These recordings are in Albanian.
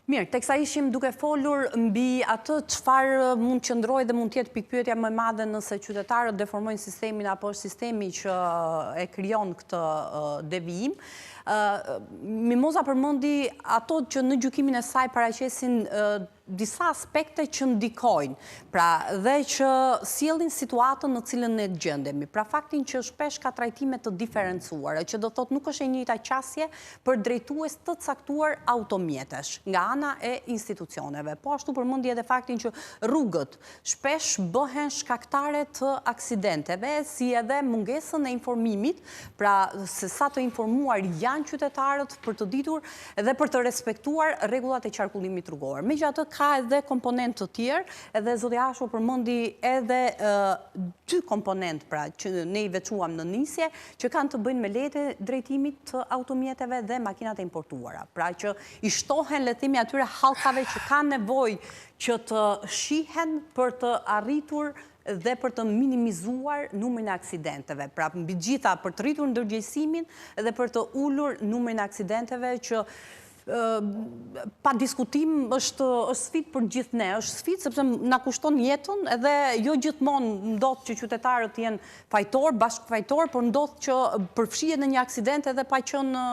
Mirë, teksa ishim duke folur mbi atë çfarë mund qëndroj dhe mund tjetë pikpyetja më e madhe nëse qytetarët deformojnë sistemin apo është sistemi që e krijon këtë devijim. Mimoza përmendi ato që në gjykimin e saj paraqesin disa aspekte që ndikojnë, pra dhe që sjellin situatën në cilën ne gjendemi. Pra faktin që shpesh ka trajtime të diferencuara, që do thotë nuk është e njëjta qasje për drejtues të caktuar automjetesh nga ana e institucioneve. Po ashtu përmendi edhe faktin që rrugët shpesh bëhen shkaktare të aksidenteve, si edhe mungesën e informimit, pra se sa të informuar janë qytetarët për të ditur dhe për të respektuar rregullat e qarkullimit rrugor. Megjithatë ka edhe komponent të tjerë, edhe zoti Asho përmendi edhe dy komponent pra që ne i veçuam në nisje, që kanë të bëjnë me lejet e drejtimit të automjeteve dhe makinat e importuara. Pra që i shtohen le të themi atyre hallkave që kanë nevojë që të shihen për të arritur dhe për të minimizuar numrin e aksidenteve. Pra mbi gjitha për të rritur ndërgjegjësimin dhe për të ulur numrin e aksidenteve që pa diskutim është sfidë për gjithë ne, është sfidë sepse na kushton jetën edhe jo gjithmonë ndodh që qytetarët jenë fajtor, bashkëfajtor, por ndodh që përfshihen në një aksident edhe pa qenë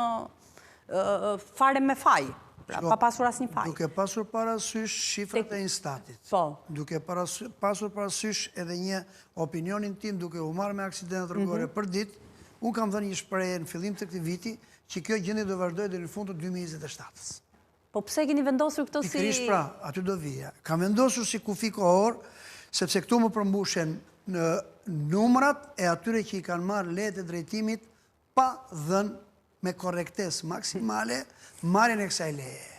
fare me faj. Pra, pa pasur asnjë faj. Duke pasur parasysh shifrat e Instatit. Po. Duke pasur parasysh edhe një opinionin tim duke u marrë me aksidente rrugore për ditë, unë kam dhënë një shprehje në fillim të këtij viti që kjo gjendje do vazhdojë deri në fund të 2027-s. Po pse keni vendosur këtë si... Pikërisht pra, aty do vija. Kam vendosur si kufi kohor, sepse këtu më përmbushen në numrat e atyre që i kanë marrë lejet e drejtimit pa dhënë me korrektesë maksimale marrjen e kësaj leje.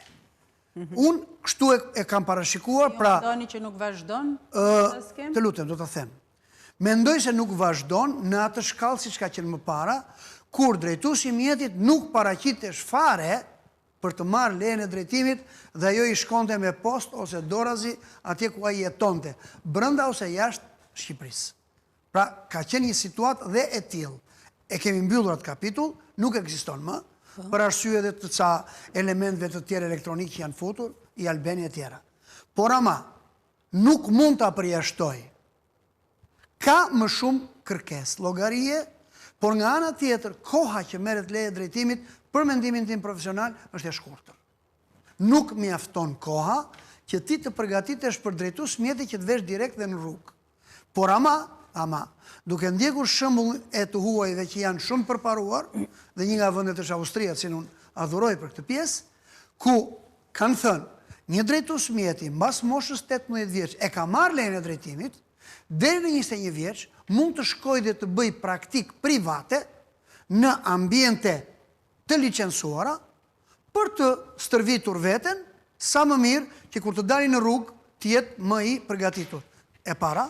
Unë kështu e kam parashikuar, pra... Mendoni që nuk vazhdon? Të lutem, do të them. Mendoj se nuk vazhdon në atë shkallë siç ka qenë më para, kur drejtuesi i mjetit nuk paraqitesh fare për të marrë lejen e drejtimit dhe ajo i shkonte me post ose dorazi atje ku ai jetonte, brenda ose jashtë Shqipërisë. Pra, ka qenë një situatë dhe e tillë. E kemi mbyllur atë kapitull, nuk ekziston më, për arsye dhe të ca elementve të tjerë elektronik që janë futur, i albeni e tjera. Por ama, nuk mund ta përjashtoj. Ka më shumë kërkesë llogarie, por nga ana tjetër, koha që merret leja e drejtimit për mendimin tim profesional është e shkurtër. Nuk mjafton koha që ti të përgatitesh për drejtues mjeti që të vesh direkt dhe në rrugë. Por ama, duke ndjekur shembull e të huajve që janë shumë përparuar, dhe një nga vendet është Austria, që unë adhuroj për këtë pjesë, ku kanë thënë, një drejtues mjeti mbas moshës 18 vjeç e ka marrë lejen e drejtimit, deri në 21 vjeç mund të shkojë dhe të bëj praktik private në ambiente të licencuara për të stërvitur veten sa më mirë që kur të dalin në rrugë të jetë më i përgatitur. E para,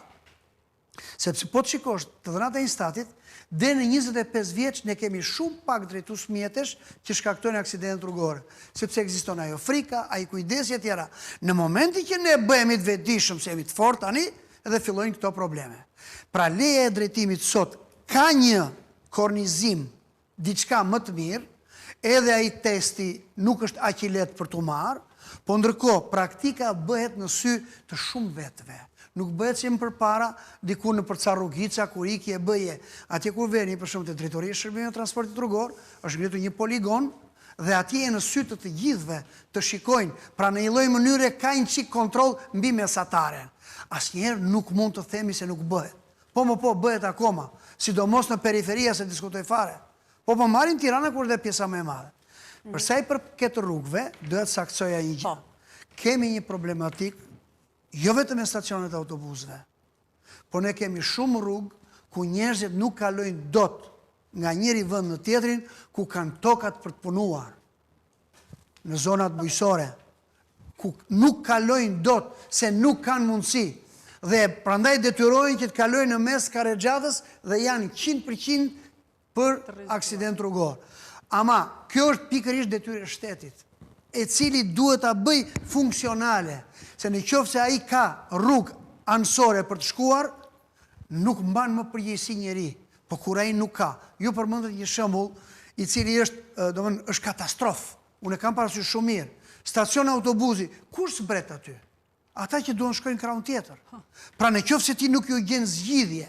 sepse po të shikosh të dhënat e Instatit, deri në 25 vjeç ne kemi shumë pak drejtues mjetesh që shkaktojnë aksidente rrugore, sepse ekziston ajo frika, ai kujdesi e tjera. Në momentin që ne bëhemi të vetëdijshëm, se jemi të fortë tani, edhe fillojnë këto probleme. Pra leja e drejtimit sot ka një kornizim diçka më të mirë, edhe ai testi nuk është aq i lehtë për t'u marrë, po ndërkohë praktika bëhet në sy të shumë vetëve. Nuk bëhet si më përpara diku në përca rrugica kur ikje bëje. Atje kur veni për shembull te drejtoria e shërbimeve të transportit rrugor, është ngritur një poligon dhe atje në sy të gjithëve të shikojnë, pra në një lloj mënyre ka një çik kontroll mbi mesataren. Asnjëherë nuk mund të themi se nuk bëhet. Po bëhet akoma, sidomos në periferia se diskutoj fare. Po marrin Tirana kur dhe pjesa më e madhe. Për sa i përket rrugëve, duhet saksoja një gjë. Kemi një problematik jo vetëm në stacionet e autobusëve, por ne kemi shumë rrugë ku njerëzit nuk kalojnë dot nga njëri vend në tjetrin ku kanë tokat për të punuar. Në zonat bujqësore, ku nuk kalojnë dot se nuk kanë mundësi dhe prandaj detyrojnë që të kalojnë në mes karrexhatës dhe janë 100% për aksident rrugor. Ama kjo është pikërisht detyrë e shtetit, e cili duhet ta bëj funksionale, se në qoftë se ai ka rrugë anësore për të shkuar, nuk mban më përgjegjësi njeri, po kur ai nuk ka. Ju përmendet një shembull i cili është, domethënë, është katastrofë. Unë e kam parasysh shumë mirë. stacion autobusi, kush s'bret aty? Ata që duan shkojnë krahun tjetër. Pra në qoftë se ti nuk ju gjen zgjidhje,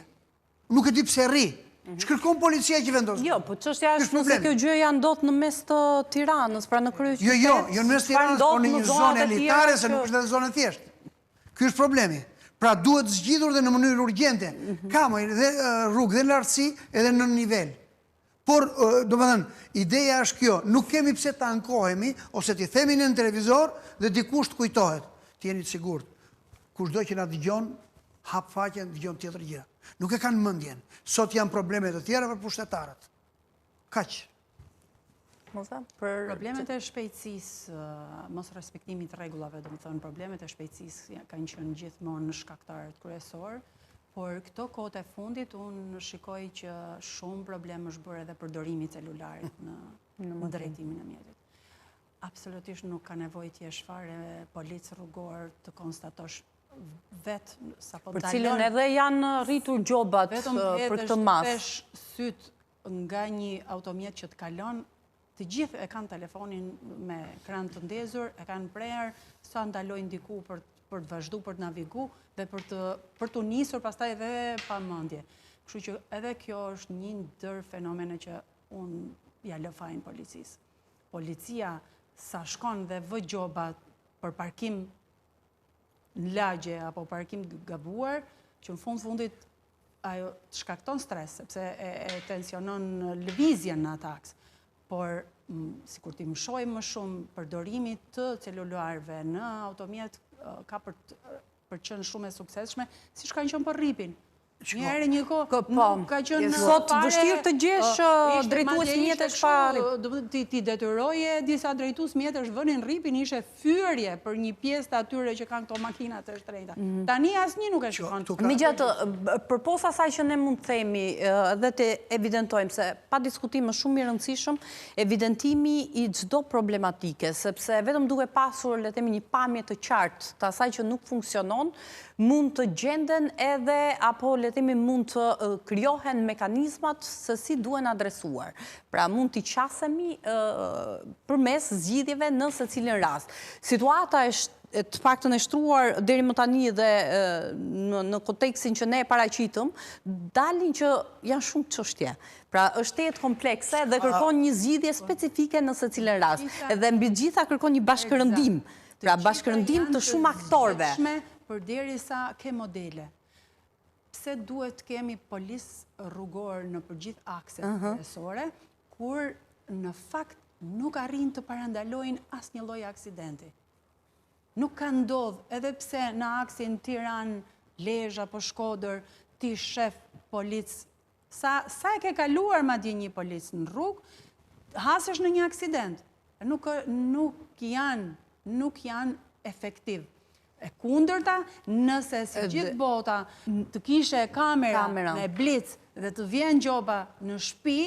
nuk e di pse rri, shkërkon policia që vendos. Jo, po çështja është nëse kjo gjë ndodh në mes të Tiranës, pra në kryeqytet. Jo, në mes të Tiranës, por në një zonë elitare, se nuk është edhe zonë thjeshtë. Ky është problemi. Pra duhet zgjidhur dhe në mënyrë urgjente. Ka dhe rrugë dhe lartësi edhe në nivel. Por, do më thënë, ideja është kjo, nuk kemi pse të ankohemi, ose t'i themi në televizor dhe dikush të kujtohet. Ti jeni të sigurt. Kushdo që na dëgjon, hap faqen, dëgjon tjetër gjëra. Nuk e kanë mendjen. Sot janë probleme të tjera për pushtetarët. Kaq. Problemet e shpejtësisë, mos respektimit të rregullave, do të thonë, problemet e shpejtësisë kanë qenë gjithmonë në shkaktarët kryesor, por këto kohët e fundit unë shikoj që shumë problem është bërë edhe përdorimi i celularit në drejtimin e mjetit. Absolutisht nuk ka nevojë të jesh fare polic rrugor të konstatosh vetë sapo dalon. Për cilën edhe janë rritur gjobat për këtë mas. Vetëm të syt nga një automjet që të kalon, të gjithë e kanë telefonin me ekran të ndezur, e kanë prerë sa ndalojnë diku për të vazhdu, për të navigu dhe për të nisur pastaj edhe pa mendje. Kështu që edhe kjo është një ndër fenomene që unë ja lë fajin policisë. Policia sa shkon dhe vë gjoba për parkim në lagje apo parkim gabuar, që në fundit ajo të shkakton stres, sepse e tensionon lëvizjen në ataks. Por, sikur ti më shoj më shumë përdorimit të celularëve në automjet ka për qenë shumë e suksesshme, si kanë qenë për rripin. Një herë një kohë nuk ka qenë sot vështirë të gjesh drejtues mjetesh pa rrip. Ti detyroje disa drejtues mjetesh vënin rripin, ishe fyerje për një pjesë të atyre që kanë këto makina të shtrenjta. Tani asnjë nuk e shikon. Megjithatë, përposa asaj që ne mund të themi dhe të evidentojmë se pa diskutim është shumë i rëndësishëm evidentimi i çdo problematike, sepse vetëm duke pasur le të themi një pamje të qartë të asaj që nuk funksionon, mund të gjenden edhe apo le të themi mund të krijohen mekanizmat se si duhen adresuar. Pra mund t'i qasemi përmes zgjidhjeve në secilin rast. Situata është të paktën e shtruar deri më tani dhe në kontekstin që ne e paraqitëm, dalin që janë shumë çështje. Pra është jetë komplekse dhe kërkon një zgjidhje specifike në secilin rast. Edhe mbi gjitha kërkon një bashkërëndim. Pra bashkërëndim të shumë aktorëve. Përderisa ke modele. Pse duhet kemi polis rrugor në përgjith akset kryesore, kur në fakt nuk arrin të parandalojnë asnjë lloj aksidenti. Nuk ka ndodh, edhe pse në aksin Tiranë-Lezhë apo Shkodër ti shef polic, sa e ke kaluar madje një polic në rrugë, hasesh në një aksident. Nuk janë efektiv. E kundërta, nëse si gjithë bota të kishe kamera me blic dhe të vjen gjoba në shtëpi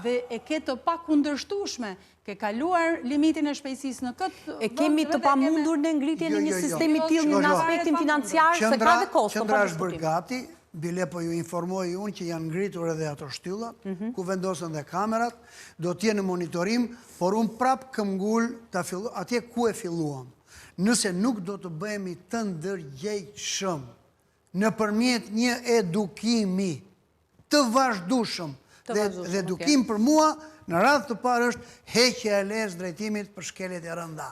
dhe e ke të pa kundërshtueshme, ke kaluar limitin e shpejtësisë në këtë... E kemi të pamundur në ngritjen e një sistemi tillë në aspektin financiar, se ka dhe kosto. Qendra është bërë gati, bile po ju informoj unë që janë ngritur edhe ato shtyllat, ku vendosen dhe kamerat, do t'jenë në monitorim, por unë prap këmbgul atje ku e filluam. Nëse nuk do të bëhemi të ndërgjegjshëm nëpërmjet një edukimi të vazhdueshëm dhe edukim për mua në radhë të parë është heqja e lesë drejtimit për shkeljet e rënda.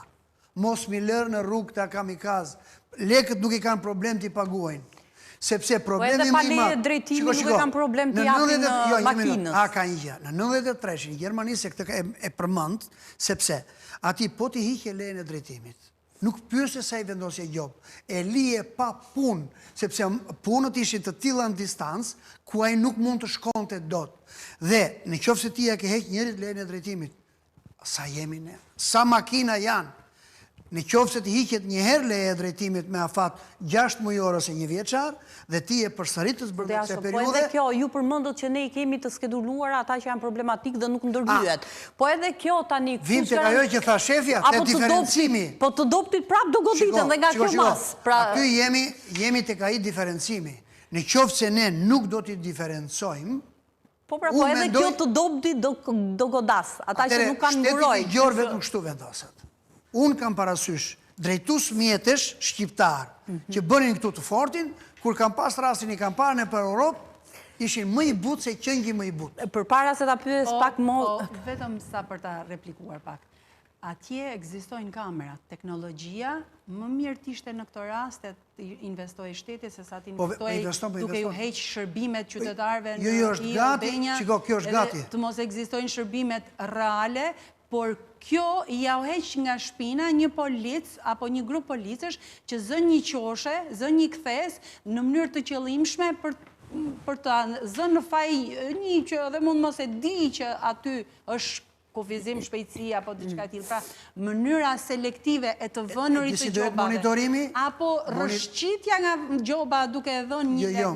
Mos mi lërë në rrugë të kamikaz. Lekët nuk i kanë problem t'i paguajnë. Sepse problemi më i madh. Po edhe pa leje drejtimi nuk e kanë problem t'i japin makinës. Ka një gjë. Në 93-shin Gjermani se këtë e përmend, sepse ati po t'i hiqe lejen e drejtimit. Nuk pyese sa i vendosje gjobë, e lije pa punë, sepse punët ishin të tilla në distancë, ku ai nuk mund të shkonte dot. Dhe në qoftë se ti ja ke heq njërit lejen e drejtimit, sa jemi ne? Sa makina janë? Në qoftë se ti hiqet një herë leja e drejtimit me afat 6 mujor ose 1 vjeçar, dhe ti e përsëritës bërë kësaj periudhe. Po edhe kjo, ju përmendët që ne i kemi të skeduluar ata që janë problematik dhe nuk ndërhyet. Po edhe kjo tani... Vim tek ajo që tha shefja, te diferencimi. Po të doptit prap do goditen dhe nga kjo mas. Aty jemi tek ai diferencimi. Në qoftë se ne nuk do t'i diferencojmë, po edhe kjo të doptit do godas. Ata që nuk kanë nguroj. Shteti ligjor vetëm kështu vendosat. Unë kam parasysh drejtus mjetesh shqiptar që bënin këtu të fortin, kur kam pas rastin i kam parë në për Europë, ishin më i butë se qëngi më i butë. Për para se ta pyes pak Vetëm sa për ta replikuar pak. Atje ekzistojnë kamerat, teknologjia, më mirë t'ishte në këto raste të investoj shteti se sa t'investoj duke ju heq shërbimet qytetarëve në Benja, kjo është gati. Të mos ekzistojnë shërbimet reale, por kjo ja u heq nga shpina një polic apo një grup policësh që zën një qoshe, zën një kthes në mënyrë të qëllimshme për të zënë në faj një që edhe mund mos e di që aty është kufizim shpejtësia apo diçka tillë. Pra, mënyra selektive e të vënurit të gjobave. Apo rrëshqitja nga gjoba duke e dhënë një Jo,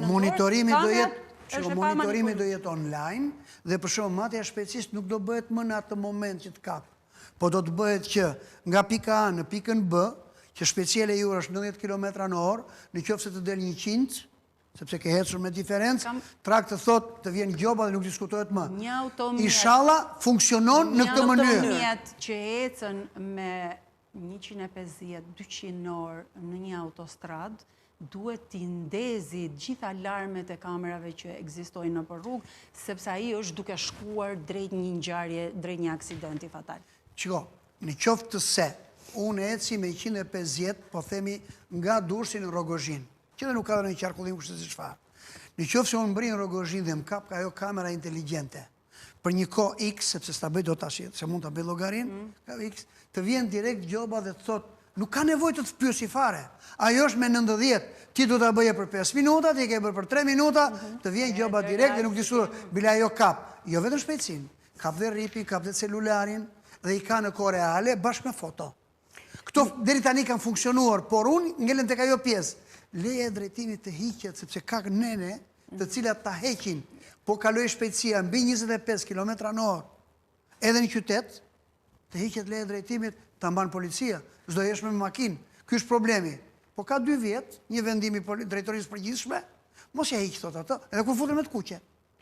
monitorimi do jetë online dhe për shumë matja shpejtësisht nuk do bëhet më në atë moment që të kap. Po do të bëhet që nga pika A në pikën B, që shpejtësia e lejuar është 90 km/h, në qoftë se të del 100, sepse ke hecur me diferencë, trak të thot të vjen gjoba dhe nuk diskutohet më. Inshallah funksionon në këtë mënyrë. Një automjet që ecën me 150-200 orë në një autostrad, duhet t'i ndezi gjitha alarmet e kamerave që ekzistojnë në për rrugë, sepse ai është duke shkuar drejt një ngjarje, drejt një aksidenti fatal. Qiko, në qoftë të se, unë eci me 150, po themi nga Durrësi në Rogozhin, që dhe nuk ka dhe në qarkullim kështë si shfarë. Në qoftë se unë mbri në Rogozhin dhe më kap ka ajo kamera inteligente, për një ko X, sepse s'ta bëj do t'ashit, se mund t'a bëj logarin, ka X, të vjen direkt gjoba dhe të thot, nuk ka nevoj të të pyesi fare. Ajo është me 90, ti du t'a bëje për 5 minuta, ti ke bërë për 3 minuta, të vjen gjoba direkt dhe nuk diskutohet, bila ajo kap. Jo vetëm shpejtësin, kap dhe ripi, kap dhe celularin, dhe i ka në kohë reale bashkë me foto. Këto deri tani kanë funksionuar, por unë ngelen tek ajo pjesë. Leje e drejtimit të hiqet, sepse ka nene të cilat ta heqin, po kaloj shpejtësia mbi 25 km/h, edhe në qytet, të hiqet leje e drejtimit, ta mban policia, s'do jesh me makinë. Ky është problemi. Po ka 2 vjet, një vendim i drejtorisë përgjithshme, mos ja hiq thot atë, edhe kur futen me të kuqe.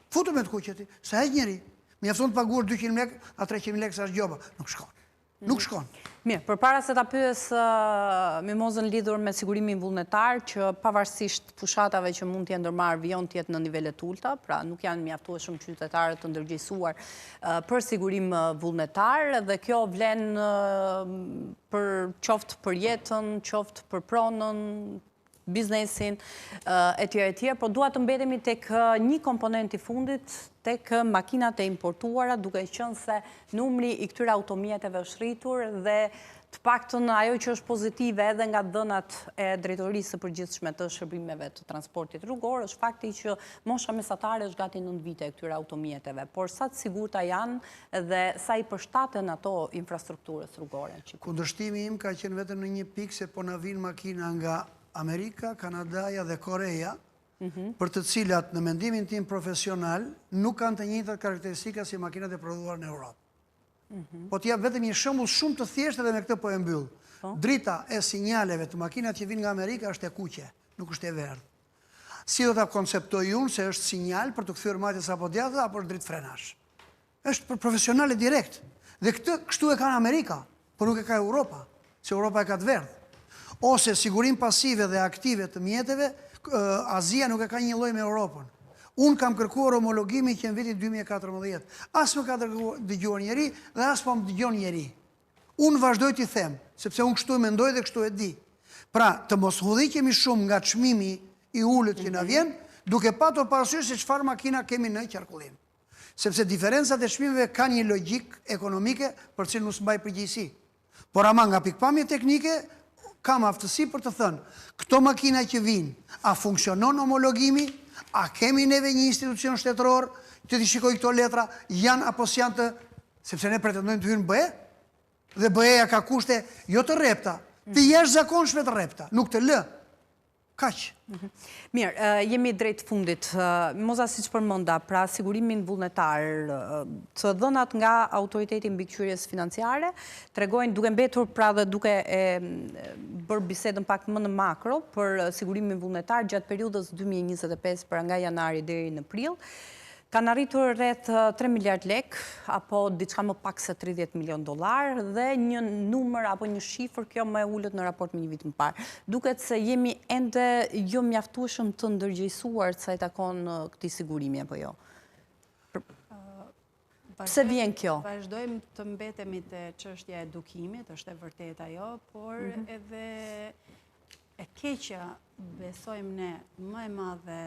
Futen me të kuqe ti, sa heq njëri. Mjafton të paguar 200.000 lekë, a 300.000 lekë sa është gjoba. Nuk shkon. Nuk shkon. Mirë, për para se ta pyes Mimozën lidhur me sigurimin vullnetar, që pavarësisht fushatave që mund t'ja ndërmarrë vion tjetë në nivelet ulta, pra nuk janë mjaftueshëm qytetarët të ndërgjegjësuar për sigurim vullnetar, dhe kjo vlen për qoftë për jetën, qoftë për pronën, biznesin, etj, por dua të mbetemi tek një komponent i fundit, tek makinat e importuara, duke qenë se numri i këtyre automjeteve është rritur dhe të paktën ajo që është pozitive edhe nga dhënat e drejtorisë së përgjithshme të shërbimeve të transportit rrugor është fakti që mosha mesatare është gati 9 vite e këtyre automjeteve, por sa të sigurta janë dhe sa i përshtaten ato infrastrukturës rrugore. Kundërshtimi im ka qenë vetëm në një pikë se po na vinë makina nga Amerika, Kanadaja dhe Koreja, për të cilat në mendimin tim profesional nuk kanë të njëjtat karakteristika si makinat e prodhuara në Europë. Po t'jap vetëm një shembull shumë të thjeshtë dhe me këtë po e mbyll. Drita e sinjaleve të makinat që vinë nga Amerika është e kuqe, nuk është e verdhë. Si do ta konceptoj unë se është sinjal për të kthyer matjes apo djathtë apo është dritë frenash. Është për profesionale direkt. Dhe këtë kështu e ka në Amerika, por nuk e ka Europa, se Europa e ka të verdhë. Ose sigurim pasive dhe aktive të mjeteve, Azia nuk e ka një lloj me Europën. Unë kam kërkuar homologimin që në vitin 2014. As më ka dëgjuar njeri dhe as po më dëgjon njeri. Unë vazhdoj t'i them, sepse unë kështu e mendoj dhe kështu e di. Pra, të mos hudhikemi shumë nga çmimi i ulët që na vjen, duke patur parasysh se çfarë makina kemi në qarkullim. Sepse diferencat e çmimeve kanë një logjik ekonomike për cilën nuk mbaj përgjegjësi. Por ama nga pikpamje teknike kam aftësi për të thënë, këto makina që vinë, a funksionon homologimi, a kemi neve një institucion shtetëror, që t'i shikoj këto letra, janë apo s'janë të, sepse ne pretendojmë të hynë BE, dhe BE-ja ka kushte jo të rrepta, të jashtëzakonshme të rrepta, nuk të lë. Kaq. Mirë, jemi drejt fundit. Moza, siç përmenda, pra sigurimin vullnetar, të dhënat nga autoriteti mbikëqyrjes financiare tregojnë, duke mbetur pra dhe duke bërë bisedën pak më në makro për sigurimin vullnetar gjatë periudhës 2025 pra nga janari deri në prill, Kanë arritur rreth 3 miliard lek, apo diçka më pak se 30 milion dollar, dhe një numër apo një shifër kjo më e ullët në raport me një vit më parë. Duket se jemi ende jo mjaftueshëm të ndërgjegjësuar sa i takon këtij sigurimi apo jo. Pse vjen kjo? Vazhdojmë të mbetemi te çështja e edukimit, është e vërtetë ajo, por edhe e keqja, besojmë ne, më e madhe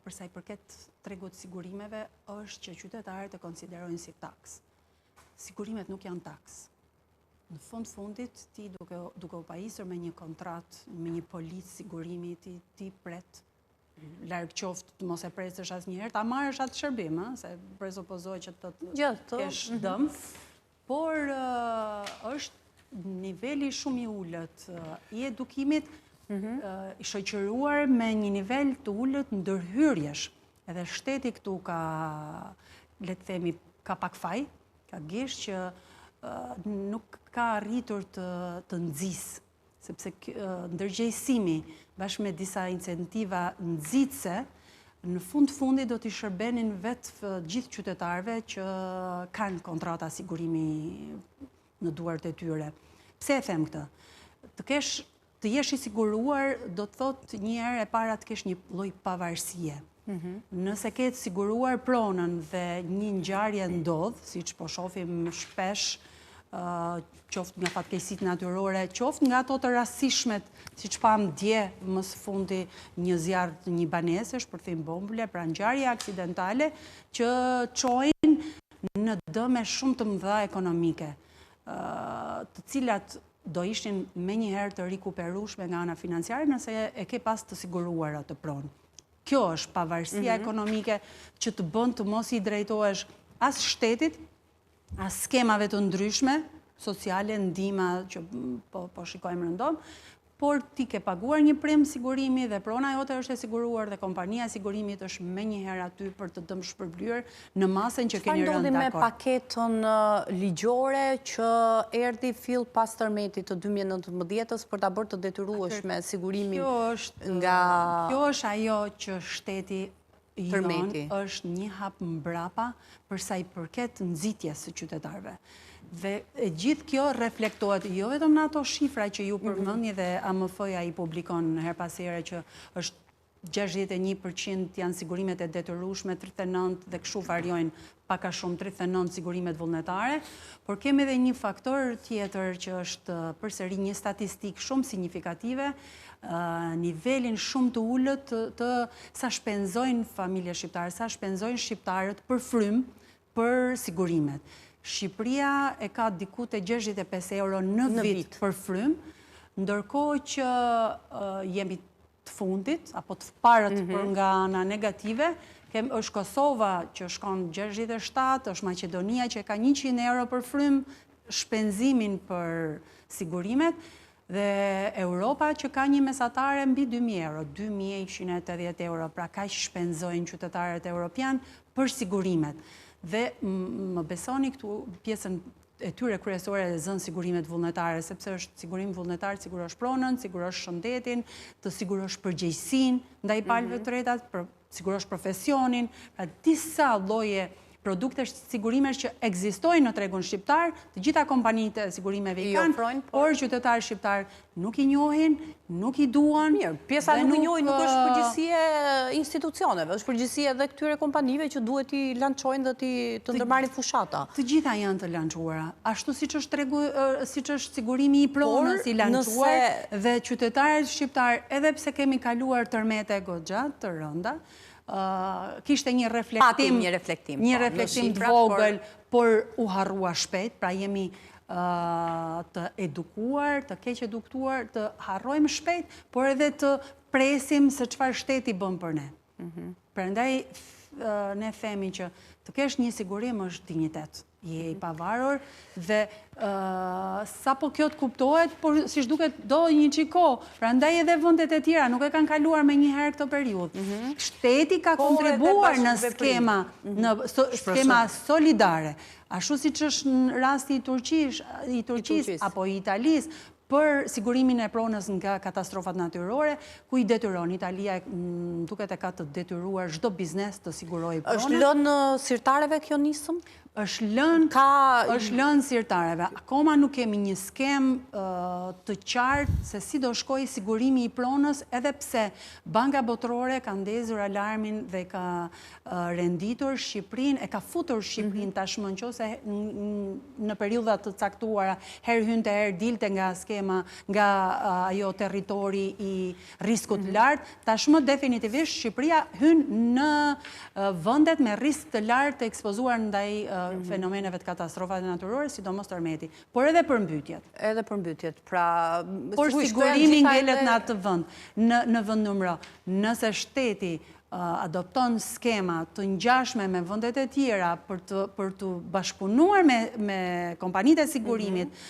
për sa i përket tregut sigurimeve, është që qytetarët e konsiderojnë si taks. Sigurimet nuk janë taks. Në fundit, ti duke u pajisur me një kontrat, me një policë sigurimi, ti pret, largë qoftë të mos e presësh asnjëherë, ta marrësh atë shërbim, se presupozoj që të kesh dëm, por është niveli shumë i ullët i edukimit, i shoqëruar me një nivel të ullët ndërhyrjesh. Edhe shteti këtu ka, le të themi, ka pak faj, ka gish që nuk ka arritur të nxjisë, sepse ndërgjegjësimi bashkë me disa incentiva nxitëse, në fundit do t'i shërbenin vetë gjithë qytetarëve që kanë kontrata sigurimi në duart e tyre. Pse e them këtë? Të jesh i siguruar do të thotë një herë e para të kesh një lloj pavarësie. Nëse ke të siguruar pronën dhe një ngjarje ndodh, siç po shohim shpesh, qoftë nga fatkeqësitë natyrore, qoftë nga ato të rastishmet, siç pam dje më së fundi një zjarr të një banesesh, përthim bombule, pra ngjarje aksidentale që çojnë në dëme shumë të mëdha ekonomike, të cilat do ishin menjëherë të rikuperueshme nga ana financiare nëse e ke pas të siguruar atë pronë. Kjo është pavarësia ekonomike që të bën të mos i drejtohesh as shtetit, as skemave të ndryshme, sociale, ndihma që po shikojmë rëndom, por ti ke paguar një prem sigurimi dhe prona jote është e siguruar dhe kompania e sigurimit është menjëherë aty për të dëm shpërblyer në masën që keni rënë dakord. Çfarë ndodhi me paketën ligjore që erdhi fill pas tërmetit të 2019-s për ta bërë të detyrueshme sigurimin nga... Kjo është ajo që shteti jonë është një hap mbrapa përsa i përket nxitjes së qytetarëve. Dhe gjithë kjo reflektohet jo vetëm në ato shifra që ju përmendni dhe AMF-ja i publikon her pas here që është 61% janë sigurimet e detyrueshme, 39 dhe kështu variojnë pak a shumë 39 sigurimet vullnetare, por kemi edhe një faktor tjetër që është përsëri një statistikë shumë signifikative, nivelin shumë të ullët të sa shpenzojnë familje shqiptare, sa shpenzojnë shqiptarët për frym për sigurimet. Shqipëria e ka diku te 65 euro në vit për frym, ndërkohë që jemi të fundit, apo të parët për nga ana negative, është Kosova që shkon 67, është Maqedonia që ka 100 euro për frym shpenzimin për sigurimet, dhe Europa që ka një mesatare mbi 2.000 euro, 2.180 euro, pra ka që shpenzojnë qytetarët europian për sigurimet. Dhe më besoni këtu pjesën e tyre kryesore dhe zënë sigurimet vullnetare, sepse është sigurim vullnetar, sigurosh pronën, sigurosh shëndetin, të sigurosh përgjegjësinë ndaj palëve të tretat, sigurosh profesionin, pra disa lloje produkte sigurimesh që ekzistojnë në tregun shqiptar, të gjitha kompanitë e sigurimeve i kanë, por qytetarët shqiptar nuk i njohin, nuk i duan. Mirë, pjesa nuk i njohin nuk është përgjegjësia e institucioneve, është përgjegjësia edhe këtyre kompanive që duhet t'i lançojnë dhe të ndërmarrin fushata. Të gjitha janë të lançuara, ashtu siç është tregu, siç është sigurimi i pronës i lançuar dhe qytetarët shqiptar, edhe pse kemi kaluar tërmete goxha të rënda, kishte një reflektim të vogël, por u harrua shpejt, pra jemi të edukuar, të keq edukuar, të harrojmë shpejt, por edhe të presim se çfarë shteti bën për ne. Prandaj ne themi që të kesh një sigurim është dinjitet. Je i pavarur dhe sa po kjo të kuptohet, por si duket do një qiko. Prandaj edhe vendet e tjera nuk e kanë kaluar me një herë këtë periudhë. Shteti ka kontribuar në skema solidare. Ashtu siç është në rasti i Turqisë apo i Italisë, për sigurimin e pronës nga katastrofat natyrore, ku i detyron. Italia duket e ka të detyruar çdo biznes të sigurojë pronën. Është lënë sirtareve kjo nisëm? Është lënë sirtareve. Akoma nuk kemi një skem të qartë se si do shkojë sigurimi i pronës, edhe pse Banka Botërore ka ndezur alarmin dhe ka renditur Shqipërinë, e ka futur Shqipërinë tashmë nëse në periudha të caktuara herë hynte herë dilte nga skema, nga ajo territori i riskut lartë, tashmë definitivisht Shqipëria hyn në vendet me risk të lartë të ekspozuar ndaj fenomeneve të katastrofave natyrore, sidomos tërmeti, por edhe përmbytjet. Edhe përmbytjet. Pra, por sigurimi ngelet në atë vend, në vend numëro. Nëse shteti adopton skema të ngjashme me vendet e tjera për të bashkëpunuar me kompanitë e sigurimit,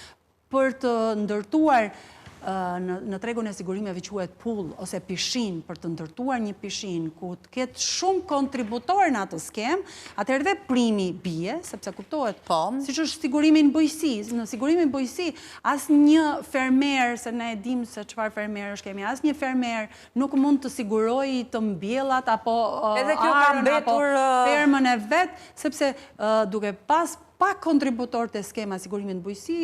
për të ndërtuar në tregun e sigurimeve quhet pool ose pishin, për të ndërtuar një pishin ku të ketë shumë kontributor në atë skem, atëherë dhe primi bie, sepse kuptohet, siç është sigurimi në bujqësi. Në sigurimin në bujqësi, asnjë fermer, se ne e dim se çfarë fermerësh kemi, asnjë fermer nuk mund të sigurojë të mbjellat apo arën apo fermën e vet, sepse duke pas pa kontributor të skema sigurimin në bujqësi,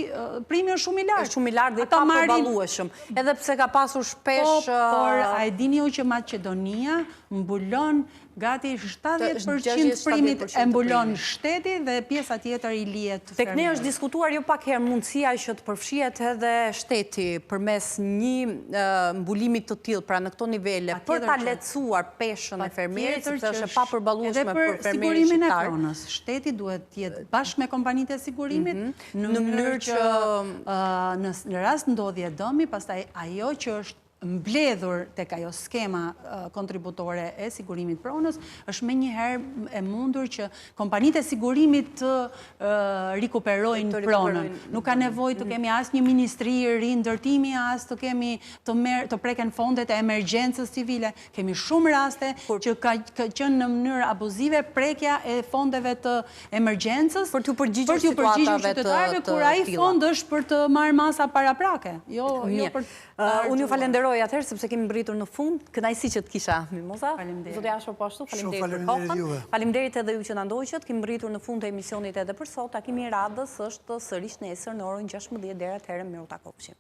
primi është shumë i lartë. Shumë i lartë dhe i pa përballueshëm. Edhe pse ka pasur shpesh... Por a e dini ju që Maqedonia mbulon gati 70% primit e mbulon shteti dhe pjesa tjetër i lihet fermerëve. Tek ne është diskutuar jo pak herë mundësia që të përfshihet edhe shteti përmes një mbulimi të tillë, pra në këto nivele, për ta lehtësuar peshën e fermerit, sepse është e papërballueshme për fermerin sigurimin e shqiptar. pronës. Shteti duhet të jetë bashkë me kompanitë e sigurimit në mënyrë që në rast ndodhje dëmi, pastaj ajo që është mbledhur tek ajo skema kontributore e sigurimit pronës, është menjëherë e mundur që kompanitë e sigurimit të rikuperojnë pronën. Nuk ka nevojë të kemi as një ministri i ri ndërtimi, as të kemi të preken fondet e emergjencës civile. Kemi shumë raste që ka qenë në mënyrë abuzive prekja e fondeve të emergjencës për t'u përgjigjur situatave të qytetarëve, kur ai fond është për të marrë masa paraprake. Unë ju falenderoj atëherë sepse kemi mbritur në fund. Kënaqësi që të kisha, Mimoza. Faleminderit. Zotja Ashur po ashtu, faleminderit për kohën. Faleminderit edhe ju që na ndoqët. Kemi mbritur në fund të emisionit edhe për sot. Takimi i radhës është sërish nesër në orën 16 deri atëherë miru takofshim.